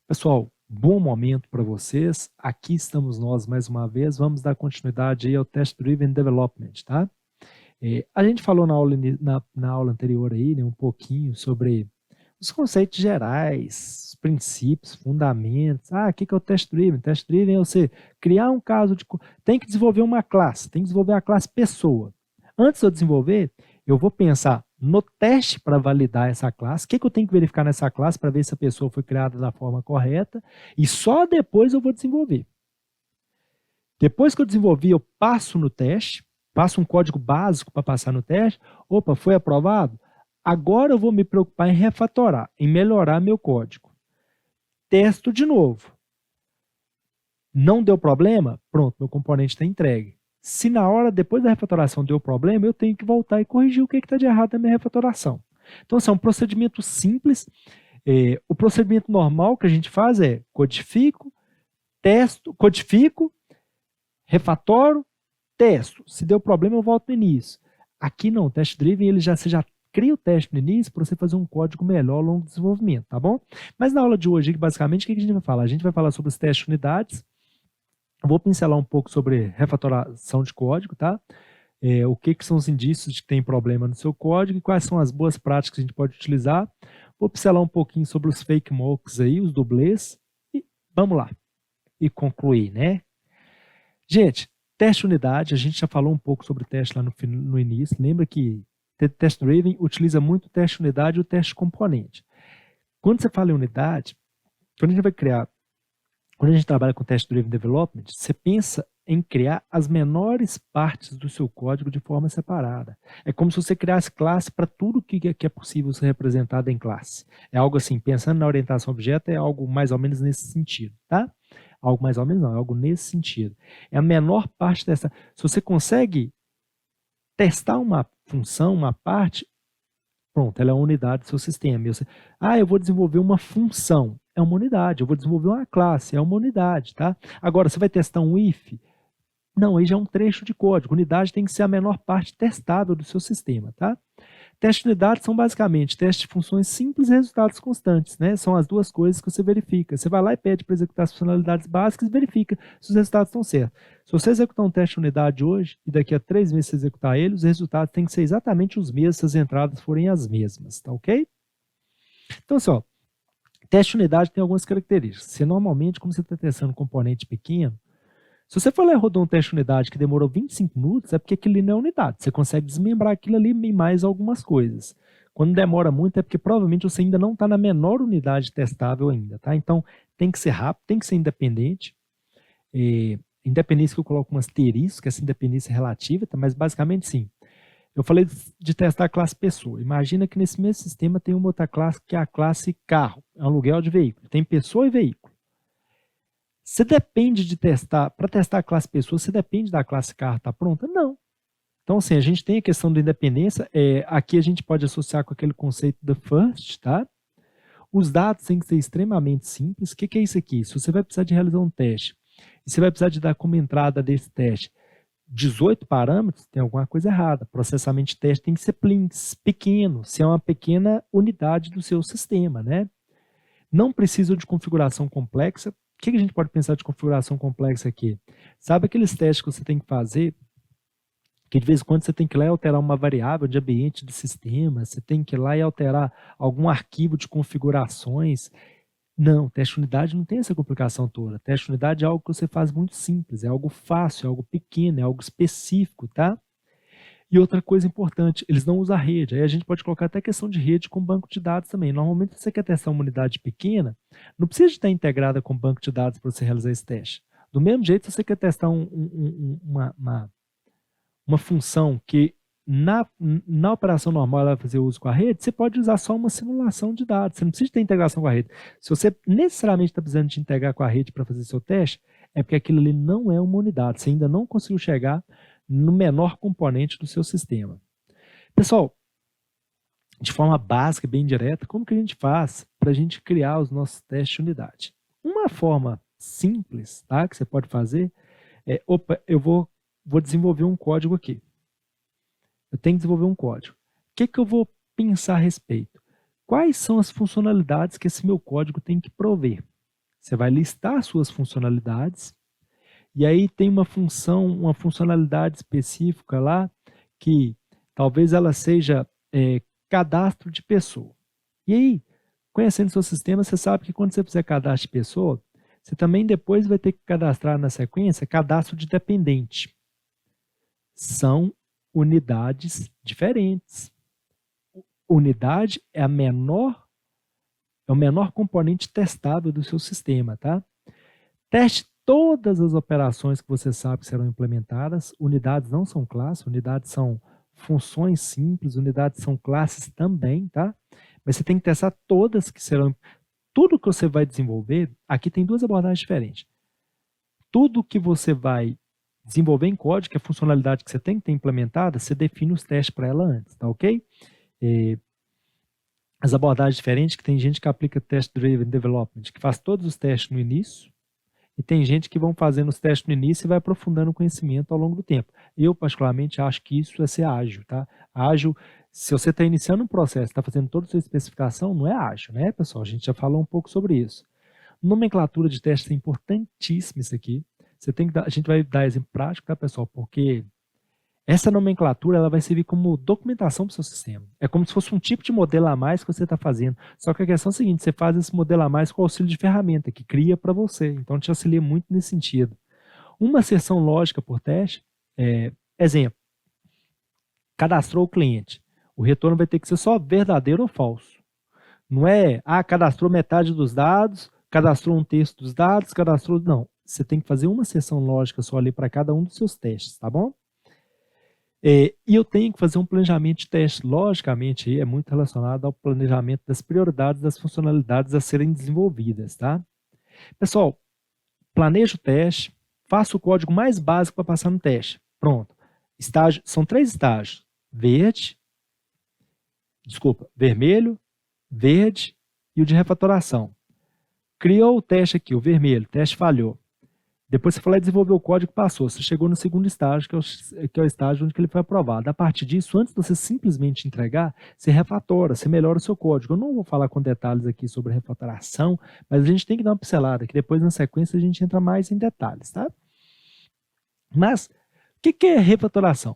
Pessoal, bom momento para vocês. Aqui estamos nós mais uma vez. Vamos dar continuidade aí ao Test Driven Development, tá? A gente falou na aula anterior aí, né, um pouquinho sobre os conceitos gerais, os princípios, fundamentos. O que é o Test Driven? Test Driven é você criar um caso de... Tem que desenvolver uma classe, tem que desenvolver a classe pessoa. Antes de eu desenvolver, eu vou pensar no teste para validar essa classe, o que eu tenho que verificar nessa classe para ver se a pessoa foi criada da forma correta, e só depois eu vou desenvolver. Depois que eu desenvolvi, eu passo no teste, passo um código básico para passar no teste, opa, foi aprovado? Agora eu vou me preocupar em refatorar, em melhorar meu código. Testo de novo. Não deu problema? Pronto, meu componente está entregue. Se na hora, depois da refatoração, deu problema, eu tenho que voltar e corrigir o que está de errado na minha refatoração. Então, assim, é um procedimento simples. O procedimento normal que a gente faz é codifico, testo, codifico, refatoro, testo. Se deu problema, eu volto no início. Aqui não, o test driven, você já cria o teste no início para você fazer um código melhor ao longo do desenvolvimento, tá bom? Mas na aula de hoje, basicamente, o que a gente vai falar? A gente vai falar sobre os testes de unidades. Eu vou pincelar um pouco sobre refatoração de código, tá? O que são os indícios de que tem problema no seu código e quais são as boas práticas que a gente pode utilizar. Vou pincelar um pouquinho sobre os fake mocks aí, os dublês, e vamos lá. E concluir, né? Gente, teste unidade, a gente já falou um pouco sobre teste lá no início. Lembra que Test Driven utiliza muito o teste unidade e o teste componente. Quando você fala em unidade, quando a gente vai criar, quando a gente trabalha com Test Driven Development, você pensa em criar as menores partes do seu código de forma separada. É como se você criasse classe para tudo que é possível ser representado em classe. É algo assim, pensando na orientação a objeto, é algo mais ou menos nesse sentido, tá? Algo mais ou menos não, é algo nesse sentido. É a menor parte dessa... Se você consegue testar uma função, uma parte, pronto, ela é uma unidade do seu sistema. Eu vou desenvolver uma função, é uma unidade. Eu vou desenvolver uma classe, é uma unidade, tá? Agora, você vai testar um if? Não, aí já é um trecho de código. Unidade tem que ser a menor parte testável do seu sistema, tá? Testes de unidade são basicamente testes de funções simples e resultados constantes, né? São as duas coisas que você verifica. Você vai lá e pede para executar as funcionalidades básicas e verifica se os resultados estão certos. Se você executar um teste de unidade hoje e daqui a 3 meses você executar ele, os resultados têm que ser exatamente os mesmos se as entradas forem as mesmas, tá ok? Então, assim, ó, teste de unidade tem algumas características. Você normalmente, como você está testando um componente pequeno, se você for lá e rodou um teste de unidade que demorou 25 minutos, é porque aquilo ali não é unidade. Você consegue desmembrar aquilo ali em mais algumas coisas. Quando demora muito, é porque provavelmente você ainda não está na menor unidade testável ainda, tá? Então, tem que ser rápido, tem que ser independente. Independência que eu coloco um asterisco, que essa independência é relativa, tá? Mas basicamente sim. Eu falei de testar a classe pessoa. Imagina que nesse mesmo sistema tem uma outra classe que é a classe carro, é um aluguel de veículo. Tem pessoa e veículo. Você depende de testar, para testar a classe pessoa, você depende da classe carro estar pronta? Não. Então, assim, a gente tem a questão da independência, aqui a gente pode associar com aquele conceito do first, tá? Os dados têm que ser extremamente simples. O que é isso aqui? Se você vai precisar de realizar um teste, e você vai precisar de dar como entrada desse teste 18 parâmetros, tem alguma coisa errada. Processamento de teste tem que ser pequeno, se é uma pequena unidade do seu sistema, né? Não precisa de configuração complexa. O que a gente pode pensar de configuração complexa aqui? Sabe aqueles testes que você tem que fazer, que de vez em quando você tem que ir lá e alterar uma variável de ambiente do sistema, você tem que ir lá e alterar algum arquivo de configurações. Não, teste unidade não tem essa complicação toda. Teste unidade é algo que você faz muito simples, é algo fácil, é algo pequeno, é algo específico, tá? E outra coisa importante, eles não usam rede. Aí a gente pode colocar até questão de rede com banco de dados também. Normalmente, se você quer testar uma unidade pequena, não precisa estar integrada com banco de dados para você realizar esse teste. Do mesmo jeito, se você quer testar uma função que na operação normal ela vai fazer uso com a rede, você pode usar só uma simulação de dados. Você não precisa ter integração com a rede. Se você necessariamente está precisando de integrar com a rede para fazer seu teste, é porque aquilo ali não é uma unidade. Você ainda não conseguiu chegar no menor componente do seu sistema. Pessoal, de forma básica, bem direta, como que a gente faz para a gente criar os nossos testes de unidade? Uma forma simples, tá, que você pode fazer é, eu vou desenvolver um código aqui. Eu tenho que desenvolver um código. O que eu vou pensar a respeito? Quais são as funcionalidades que esse meu código tem que prover? Você vai listar suas funcionalidades, e aí tem uma funcionalidade específica lá, que talvez ela seja cadastro de pessoa. E aí, conhecendo seu sistema, você sabe que quando você fizer cadastro de pessoa, você também depois vai ter que cadastrar na sequência cadastro de dependente. São unidades diferentes. Unidade é o menor componente testável do seu sistema, tá? Teste todas as operações que você sabe que serão implementadas. Unidades não são classes, unidades são funções simples, unidades são classes também, tá? Mas você tem que testar todas que serão. Tudo que você vai desenvolver, aqui tem duas abordagens diferentes. Tudo que você vai desenvolver em código, que é a funcionalidade que você tem que ter implementada, você define os testes para ela antes, tá ok? As abordagens diferentes, que tem gente que aplica Test Driven Development, que faz todos os testes no início, e tem gente que vão fazendo os testes no início e vai aprofundando o conhecimento ao longo do tempo. Eu, particularmente, acho que isso é ser ágil, tá? Ágil, se você está iniciando um processo, está fazendo toda a sua especificação, não é ágil, né, pessoal? A gente já falou um pouco sobre isso. Nomenclatura de testes é importantíssima isso aqui. A gente vai dar exemplo prático, tá, pessoal? Porque essa nomenclatura ela vai servir como documentação para o seu sistema. É como se fosse um tipo de modelo a mais que você está fazendo. Só que a questão é a seguinte, você faz esse modelo a mais com auxílio de ferramenta, que cria para você. Então, te auxilia muito nesse sentido. Uma seção lógica por teste, exemplo, cadastrou o cliente. O retorno vai ter que ser só verdadeiro ou falso. Não é, cadastrou metade dos dados, cadastrou um terço dos dados, cadastrou... Não, você tem que fazer uma seção lógica só ali para cada um dos seus testes, tá bom? E eu tenho que fazer um planejamento de teste. Logicamente, é muito relacionado ao planejamento das prioridades das funcionalidades a serem desenvolvidas, tá? Pessoal, planeja o teste, faça o código mais básico para passar no teste. Pronto. São 3 estágios. Vermelho, verde e o de refatoração. Criou o teste aqui, o vermelho, o teste falhou. Depois você foi lá e desenvolveu o código, passou. Você chegou no segundo estágio, que é o estágio onde ele foi aprovado. A partir disso, antes de você simplesmente entregar, você refatora, você melhora o seu código. Eu não vou falar com detalhes aqui sobre refatoração, mas a gente tem que dar uma pincelada, que depois na sequência a gente entra mais em detalhes, tá? Mas, o que é refatoração?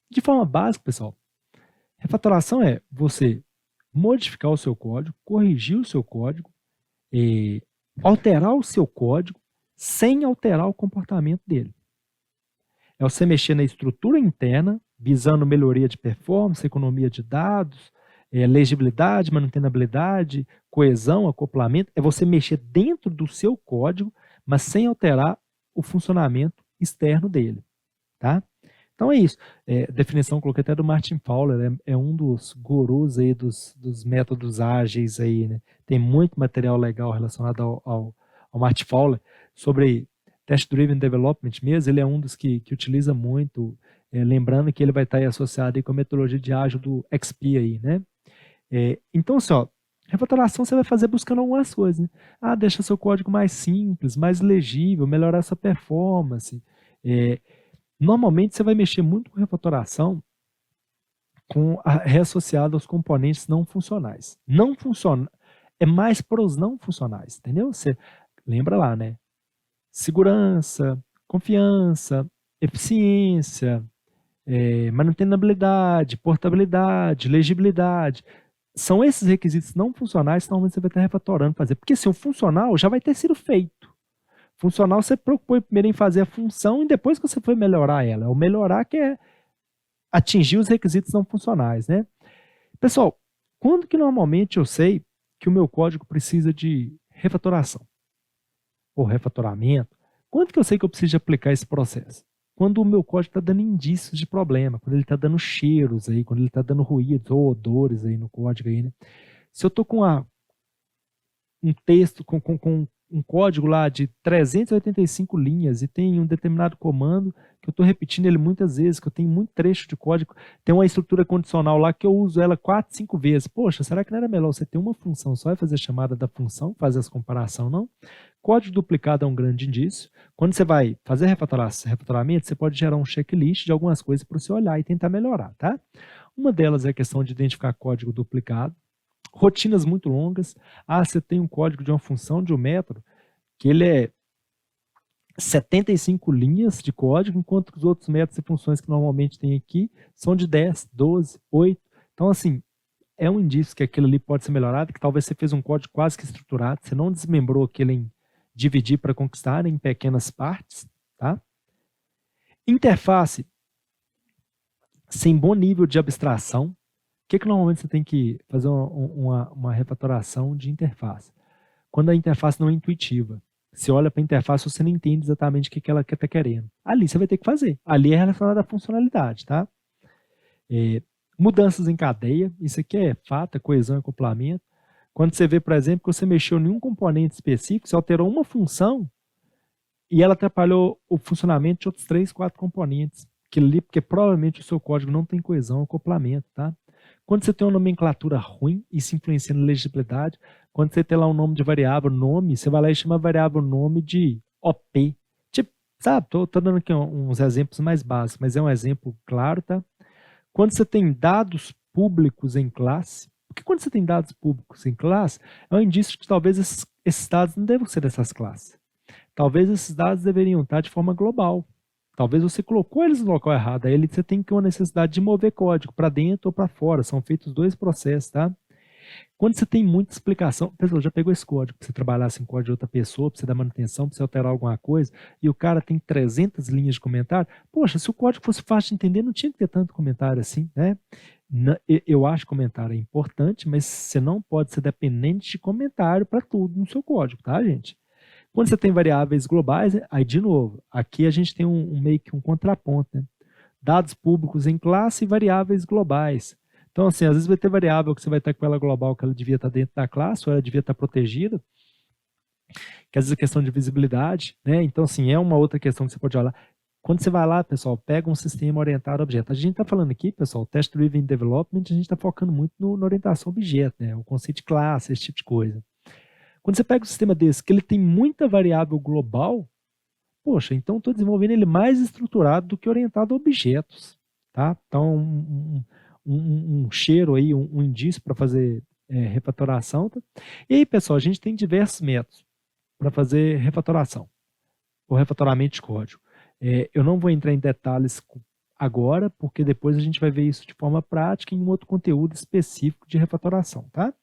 De forma básica, pessoal, refatoração é você modificar o seu código, corrigir o seu código, alterar o seu código, sem alterar o comportamento dele. É você mexer na estrutura interna, visando melhoria de performance, economia de dados, legibilidade, manutenabilidade, coesão, acoplamento. É você mexer dentro do seu código, mas sem alterar o funcionamento externo dele. Tá? Então é isso. Definição que eu coloquei até do Martin Fowler, é um dos gurus aí dos métodos ágeis aí, né? Tem muito material legal relacionado ao Martin Fowler sobre Test Driven Development mesmo. Ele é um dos que utiliza muito, lembrando que ele vai estar aí associado aí com a metodologia de ágil do XP aí, né? Então, assim, ó, refatoração você vai fazer buscando algumas coisas, né? Deixa seu código mais simples, mais legível, melhorar sua performance. Normalmente você vai mexer muito com refatoração reassociado aos componentes não funcionais. Não funciona, é mais para os não funcionais, entendeu? Você lembra lá, né? Segurança, confiança, eficiência, manutenabilidade, portabilidade, legibilidade. São esses requisitos não funcionais que normalmente você vai estar refatorando fazer. Porque se o funcional já vai ter sido feito. Funcional você preocupou primeiro em fazer a função e depois que você foi melhorar ela. O melhorar que é atingir os requisitos não funcionais, né? Pessoal, quando que normalmente eu sei que o meu código precisa de refatoração? Ou refatoramento? Quando que eu sei que eu preciso de aplicar esse processo? Quando o meu código está dando indícios de problema, quando ele está dando cheiros aí, quando ele está dando ruídos ou odores aí no código aí, né? Se eu estou com um texto, com um código lá de 385 linhas e tem um determinado comando que eu estou repetindo ele muitas vezes, que eu tenho muito trecho de código, tem uma estrutura condicional lá que eu uso ela 4, 5 vezes. Poxa, será que não era melhor você ter uma função só e fazer a chamada da função, fazer essa comparação, não? Código duplicado é um grande indício. Quando você vai fazer refatoramento, você pode gerar um checklist de algumas coisas para você olhar e tentar melhorar, tá? Uma delas é a questão de identificar código duplicado. Rotinas muito longas. Você tem um código de uma função, de um método, que ele é 75 linhas de código, enquanto os outros métodos e funções que normalmente tem aqui são de 10, 12, 8. Então, assim, é um indício que aquilo ali pode ser melhorado, que talvez você fez um código quase que estruturado, você não desmembrou aquilo em dividir para conquistar em pequenas partes, tá? Interface sem bom nível de abstração. O que normalmente você tem que fazer uma refatoração de interface? Quando a interface não é intuitiva. Você olha para a interface e você não entende exatamente o que ela está querendo. Ali você vai ter que fazer. Ali é relacionado à funcionalidade, tá? Mudanças em cadeia, isso aqui é fato, é coesão e acoplamento. Quando você vê, por exemplo, que você mexeu em um componente específico, você alterou uma função e ela atrapalhou o funcionamento de outros 3, 4 componentes. Porque provavelmente o seu código não tem coesão ou acoplamento, tá? Quando você tem uma nomenclatura ruim, isso influencia na legibilidade. Quando você tem lá um nome de variável, nome, você vai lá e chama a variável nome de OP. Tipo, sabe, tô dando aqui uns exemplos mais básicos, mas é um exemplo claro, tá? Quando você tem dados públicos em classe, porque quando você tem dados públicos em classe, é um indício de que talvez esses dados não devam ser dessas classes. Talvez esses dados deveriam estar de forma global. Talvez você colocou eles no local errado. Aí você tem que ter uma necessidade de mover código para dentro ou para fora. São feitos dois processos, tá? Quando você tem muita explicação, pessoal, já pegou esse código para você trabalhar assim, com código de outra pessoa, para você dar manutenção, para você alterar alguma coisa, e o cara tem 300 linhas de comentário. Poxa, se o código fosse fácil de entender, não tinha que ter tanto comentário assim, né? Eu acho que comentário é importante, mas você não pode ser dependente de comentário para tudo no seu código, tá, gente? Quando você tem variáveis globais, aí de novo, aqui a gente tem meio que um contraponto, né? Dados públicos em classe e variáveis globais. Então, assim, às vezes vai ter variável que você vai estar com ela global, que ela devia estar dentro da classe, ou ela devia estar protegida, que às vezes é questão de visibilidade, né? Então, assim, é uma outra questão que você pode olhar. Quando você vai lá, pessoal, pega um sistema orientado a objeto. A gente está falando aqui, pessoal, Test Driven Development, a gente está focando muito na orientação a objeto, né? O conceito de classe, esse tipo de coisa. Quando você pega um sistema desse, que ele tem muita variável global, poxa, então estou desenvolvendo ele mais estruturado do que orientado a objetos, tá? Então, um cheiro aí, um indício para fazer refatoração. Tá? E aí, pessoal, a gente tem diversos métodos para fazer refatoração, ou refatoramento de código. Eu não vou entrar em detalhes agora, porque depois a gente vai ver isso de forma prática em um outro conteúdo específico de refatoração, tá?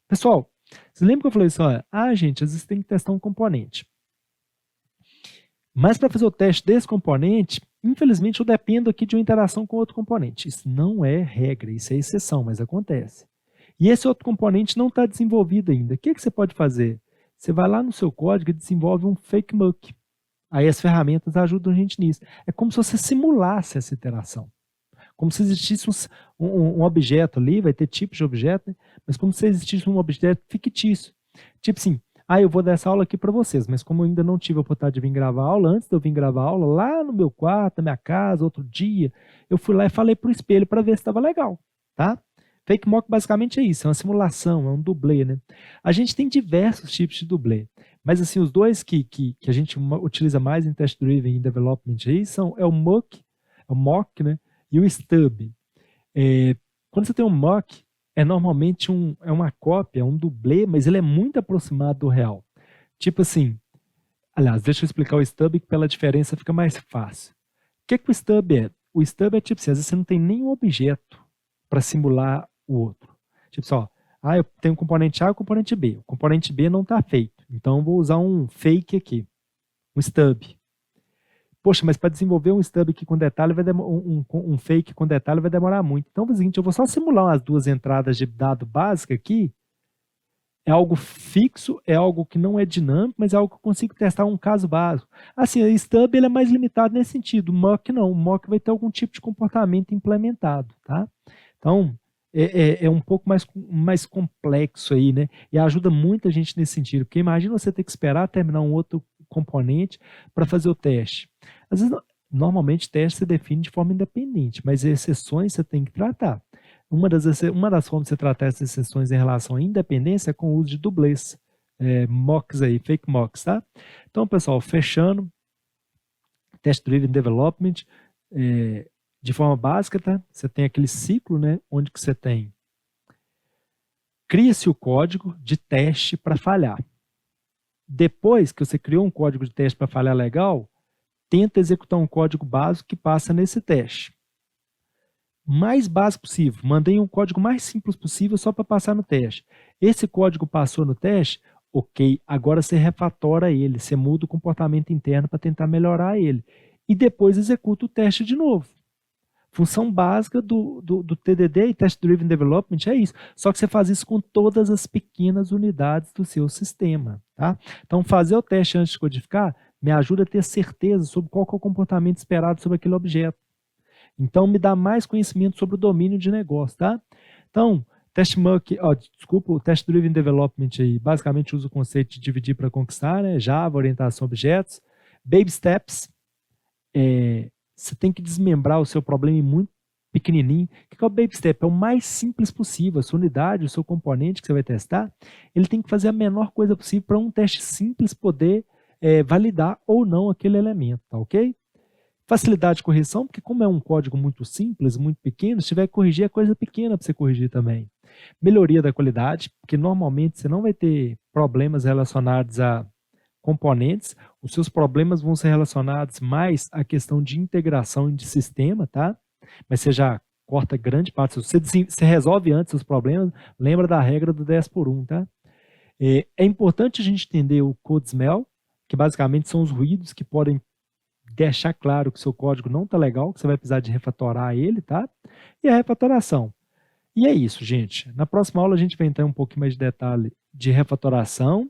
Pessoal, você lembra que eu falei assim, olha, gente, às vezes tem que testar um componente. Mas para fazer o teste desse componente, infelizmente eu dependo aqui de uma interação com outro componente. Isso não é regra, isso é exceção, mas acontece. E esse outro componente não está desenvolvido ainda. O que você pode fazer? Você vai lá no seu código e desenvolve um fake muck. Aí as ferramentas ajudam a gente nisso. É como se você simulasse essa interação. Como se existisse um objeto ali, vai ter tipos de objeto, né? Mas como se existisse um objeto fictício. Tipo assim, eu vou dar essa aula aqui para vocês, mas como eu ainda não tive a oportunidade de vir gravar a aula, antes de eu vir gravar a aula, lá no meu quarto, na minha casa, outro dia, eu fui lá e falei pro espelho para ver se estava legal, tá? Fake mock basicamente é isso, é uma simulação, é um dublê, né? A gente tem diversos tipos de dublê, mas assim, os dois que a gente utiliza mais em Test Driven e Development aí é o mock, né? E o stub. Quando você tem um mock, normalmente uma cópia, um dublê, mas ele é muito aproximado do real. Tipo assim, aliás, deixa eu explicar o stub, que pela diferença fica mais fácil. O que o stub é? O stub é tipo assim, às vezes você não tem nenhum objeto para simular o outro. Tipo só, eu tenho um componente A e um componente B. O componente B não está feito, então eu vou usar um fake aqui, um stub. Poxa, mas para desenvolver um stub aqui com detalhe, um fake com detalhe vai demorar muito. Então é o seguinte, eu vou só simular umas duas entradas de dado básica aqui. É algo fixo, é algo que não é dinâmico, mas é algo que eu consigo testar um caso básico. Assim, o stub ele é mais limitado nesse sentido. O mock não. O mock vai ter algum tipo de comportamento implementado, tá? Então, é um pouco mais complexo aí, né? E ajuda muita gente nesse sentido. Porque imagina você ter que esperar terminar um outro componente para fazer o teste. Às vezes, normalmente, teste se define de forma independente, mas exceções você tem que tratar. Uma das formas de você tratar essas exceções em relação à independência é com o uso de dublês, mocks aí, fake mocks, tá? Então, pessoal, fechando, Test Driven Development, de forma básica, tá? Você tem aquele ciclo, né, onde que você cria-se o código de teste para falhar. depois que você criou um código de teste para falhar legal, tenta executar um código básico que passa nesse teste. Mais básico possível, mandei um código mais simples possível só para passar no teste. Esse código passou no teste, ok, agora você refatora ele, você muda o comportamento interno para tentar melhorar ele. E depois executa o teste de novo. Função básica do TDD e Test Driven Development é isso. Só que você faz isso com todas as pequenas unidades do seu sistema. Tá? Então, fazer o teste antes de codificar me ajuda a ter certeza sobre qual que é o comportamento esperado sobre aquele objeto. Então, me dá mais conhecimento sobre o domínio de negócio. Tá? Então, o Test Driven Development aí, basicamente usa o conceito de dividir para conquistar, né? Java, orientação a objetos. Baby Steps, você tem que desmembrar o seu problema em muito pequenininho. O que é o Baby Step? É o mais simples possível. A sua unidade, o seu componente que você vai testar, ele tem que fazer a menor coisa possível para um teste simples poder validar ou não aquele elemento, tá ok? Facilidade de correção, porque como é um código muito simples, muito pequeno, se tiver que corrigir, é coisa pequena para você corrigir também. Melhoria da qualidade, porque normalmente você não vai ter problemas relacionados a componentes, os seus problemas vão ser relacionados mais à questão de integração de sistema, tá? Mas você já corta grande parte, você resolve antes os problemas, lembra da regra do 10 por 1, tá? É importante a gente entender o code smell, que basicamente são os ruídos que podem deixar claro que o seu código não está legal, que você vai precisar de refatorar ele, tá? E a refatoração. E é isso, gente. Na próxima aula a gente vai entrar um pouquinho mais de detalhe de refatoração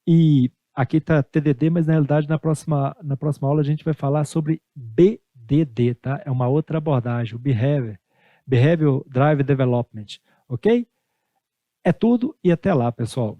e aqui está TDD, mas na realidade na próxima aula a gente vai falar sobre BDD, tá? É uma outra abordagem, o Behavior Driven Development, ok? É tudo e até lá, pessoal.